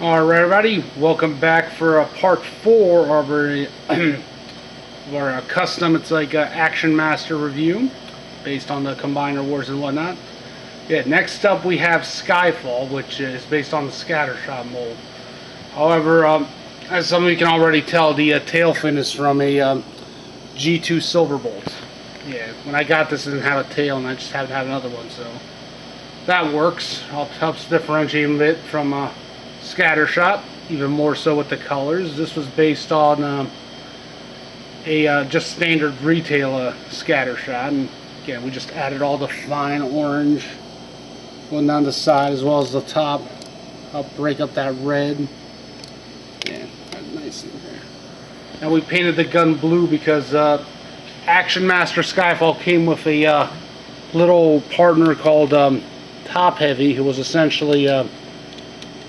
Alright everybody, welcome back for part 4 of our custom, it's like Action Master review based on the Combiner Wars and whatnot. Yeah, next up we have Skyfall, which is based on the Scattershot mold. However, as some of you can already tell, the tail fin is from a G2 Silverbolt. Yeah, when I got this it didn't have a tail and I just had to have another one, so that works. Helps differentiate a bit from Scattershot, even more so with the colors. This was based on a just standard retail Scattershot, and again we just added all the fine orange going down the side as well as the top. Help break up that red. Yeah, nice in there. And we painted the gun blue because Action Master Skyfall came with a little partner called Top Heavy, who was essentially a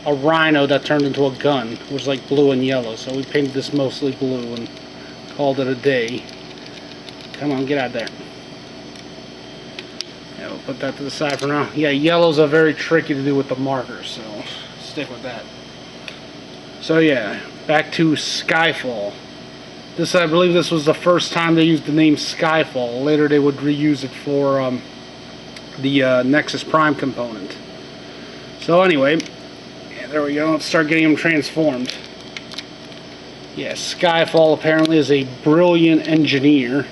rhino that turned into a gun. It was like blue and yellow, so we painted this mostly blue and called it a day. Come on, get out of there. Yeah, we'll put that to the side for now. Yeah, yellows are very tricky to do with the markers, so stick with that. So yeah, back to Skyfall. This, I believe this was the first time they used the name Skyfall. Later they would reuse it for the Nexus Prime component. So anyway, there we go. Let's start getting them transformed. Yeah, Skyfall apparently is a brilliant engineer,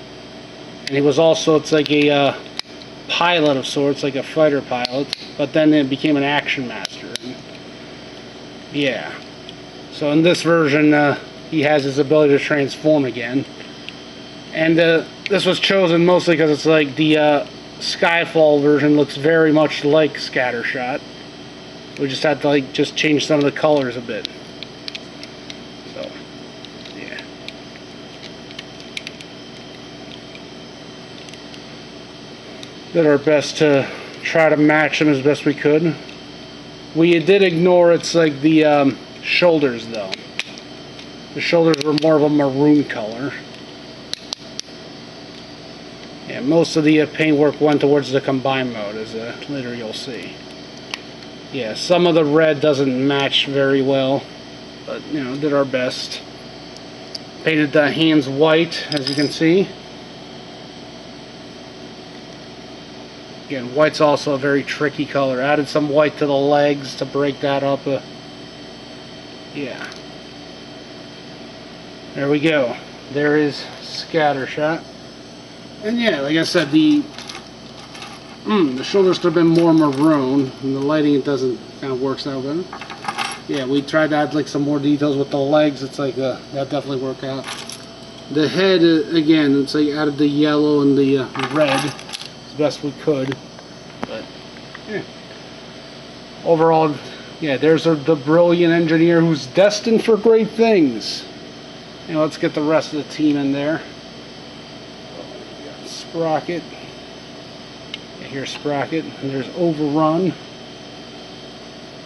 and he was also, it's like a pilot of sorts, like a fighter pilot, but then it became an action master. Yeah. So in this version, he has his ability to transform again, and this was chosen mostly because it's like the Skyfall version looks very much like Scattershot. We just had to like just change some of the colors a bit. So, yeah. Did our best to try to match them as best we could. We did ignore it's like the shoulders though. The shoulders were more of a maroon color. Yeah, most of the paintwork went towards the combine mode, as later you'll see. Yeah, some of the red doesn't match very well, but you know, did our best. Painted the hands white, as you can see. Again, white's also a very tricky color. Added some white to the legs to break that up. Yeah. There we go. There is Scattershot. And yeah, like I said, the shoulders could have been more maroon, and the lighting it doesn't kind of works out good. Yeah, we tried to add like some more details with the legs. It's like that definitely worked out. The head again, it's like added the yellow and the red as best we could. But yeah, overall, yeah, there's the brilliant engineer who's destined for great things. And let's get the rest of the team in there. Sprocket. Here's Sprocket, and there's Overrun.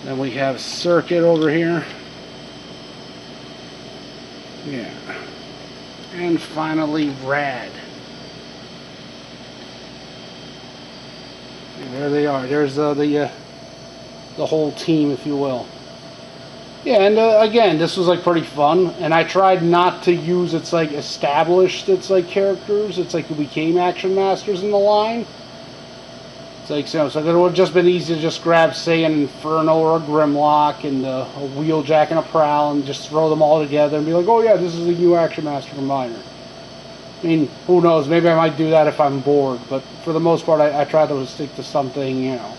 Then we have Circuit over here. Yeah. And finally Rad. And there they are. There's the whole team, if you will. Yeah, and again, this was like pretty fun, and I tried not to use it's like established it's like characters. It's like who became Action Masters in the line. It's like, so it would have just been easy to just grab, say, an Inferno or a Grimlock and a Wheeljack and a Prowl and just throw them all together and be like, oh yeah, this is a new Action Master Combiner. I mean, who knows, maybe I might do that if I'm bored, but for the most part I try to stick to something, you know,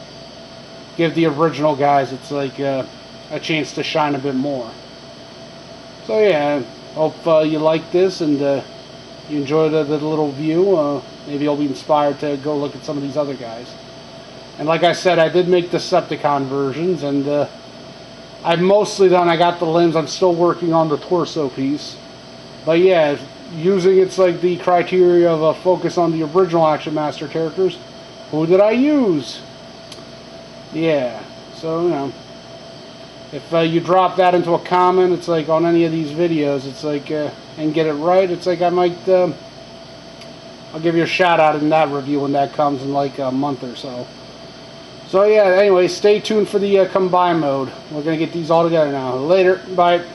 give the original guys, it's like a chance to shine a bit more. So yeah, hope you like this and you enjoyed the little view. Maybe you'll be inspired to go look at some of these other guys. And like I said, I did make Decepticon versions, and I'm mostly done. I got the limbs. I'm still working on the torso piece. But yeah, using it's like the criteria of a focus on the original Action Master characters, who did I use? Yeah, so you know, if you drop that into a comment, it's like on any of these videos, it's like and get it right, it's like I might I'll give you a shout out in that review when that comes in like a month or so. So yeah, anyway, stay tuned for the combine mode. We're going to get these all together now. Later. Bye.